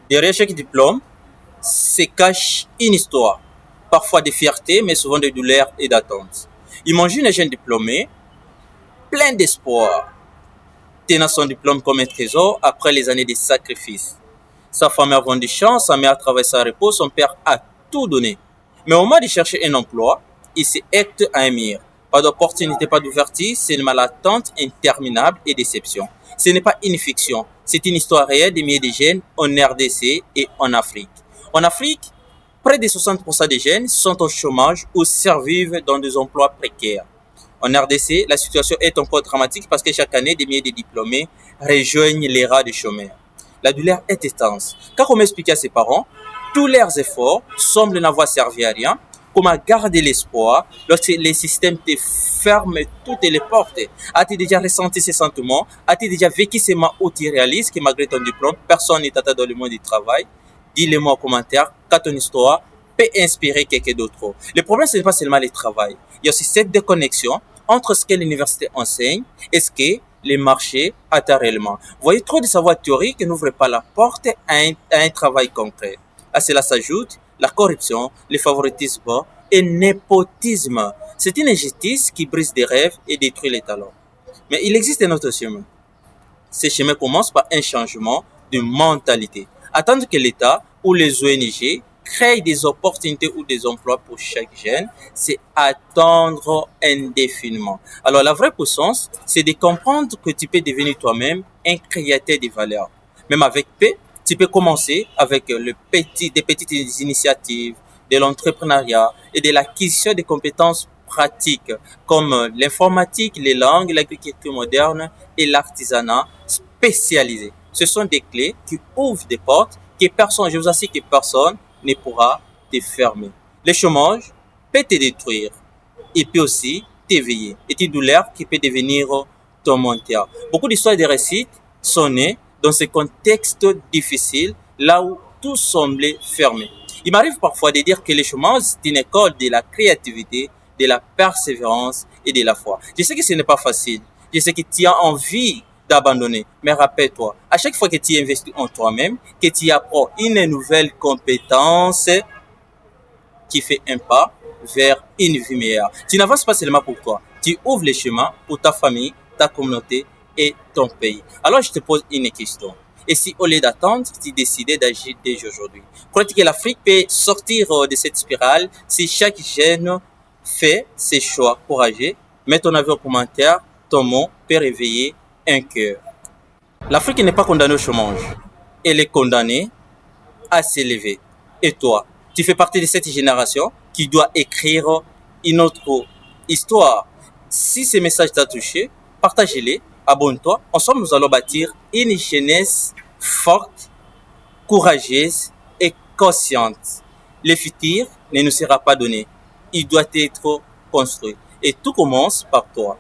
Derrière chaque diplôme se cache une histoire, parfois de fierté, mais souvent de douleur et d'attente. Imagine un jeune diplômé, plein d'espoir, tenant son diplôme comme un trésor après les années de sacrifice. Sa femme a vendu champ, sa mère a travaillé sans repos, son père a tout donné. Mais au moment de chercher un emploi, il se heurte à un mur. Pas d'opportunité, pas d'ouverture, c'est une malattente interminable et déception. Ce n'est pas une fiction, c'est une histoire réelle des milliers de jeunes en RDC et en Afrique. En Afrique, près de 60% des jeunes sont au chômage ou survivent dans des emplois précaires. En RDC, la situation est encore dramatique parce que chaque année, des milliers de diplômés rejoignent les rangs des chômeurs. La douleur est intense. Car comme expliqué à ses parents, tous leurs efforts semblent n'avoir servi à rien. Comment garder l'espoir lorsque les systèmes te ferment toutes les portes? As-tu déjà ressenti ces sentiments? As-tu déjà vécu ces moments où tu réalises que malgré ton diplôme, personne ne t'attend dans le monde du travail? Dis-le-moi en commentaire car ton histoire peut inspirer quelqu'un d'autre. Le problème, ce n'est pas seulement le travail. Il y a aussi cette déconnexion entre ce que l'université enseigne et ce que les marchés attendent réellement. Vous voyez, trop de savoir théorique n'ouvre pas la porte à un travail concret. À cela s'ajoute la corruption, le favoritisme et le népotisme. C'est une injustice qui brise des rêves et détruit les talents. Mais il existe un autre chemin. Ce chemin commence par un changement de mentalité. Attendre que l'État ou les ONG créent des opportunités ou des emplois pour chaque jeune, c'est attendre indéfiniment. Alors la vraie puissance, c'est de comprendre que tu peux devenir toi-même un créateur de valeur. Même avec peu, tu peux commencer avec des petites initiatives, de l'entrepreneuriat et de l'acquisition de compétences pratiques comme l'informatique, les langues, l'agriculture moderne et l'artisanat spécialisé. Ce sont des clés qui ouvrent des portes que personne, je vous assure que personne ne pourra te fermer. Le chômage peut te détruire. Il peut aussi t'éveiller. Et une douleur qui peut devenir ton mentor. Beaucoup d'histoires de réussite sont nées dans ce contexte difficile, là où tout semblait fermé. Il m'arrive parfois de dire que le chômage, c'est une école de la créativité, de la persévérance et de la foi. Je sais que ce n'est pas facile. Je sais que tu as envie d'abandonner. Mais rappelle-toi, à chaque fois que tu investis en toi-même, que tu apprends une nouvelle compétence qui fait un pas vers une vie meilleure. Tu n'avances pas seulement pour toi, tu ouvres les chemins pour ta famille, ta communauté et ton pays. Alors je te pose une question. Et si au lieu d'attendre, tu décidais d'agir dès aujourd'hui? Crois-tu que l'Afrique peut sortir de cette spirale si chaque jeune fait ses choix courageux? Mets ton avis en commentaire, ton mot peut réveiller un cœur. L'Afrique n'est pas condamnée au chômage. Elle est condamnée à s'élever. Et toi, tu fais partie de cette génération qui doit écrire une autre histoire. Si ce message t'a touché, partage-les, abonne-toi. Ensemble, nous allons bâtir une jeunesse forte, courageuse et consciente. Le futur ne nous sera pas donné. Il doit être construit. Et tout commence par toi.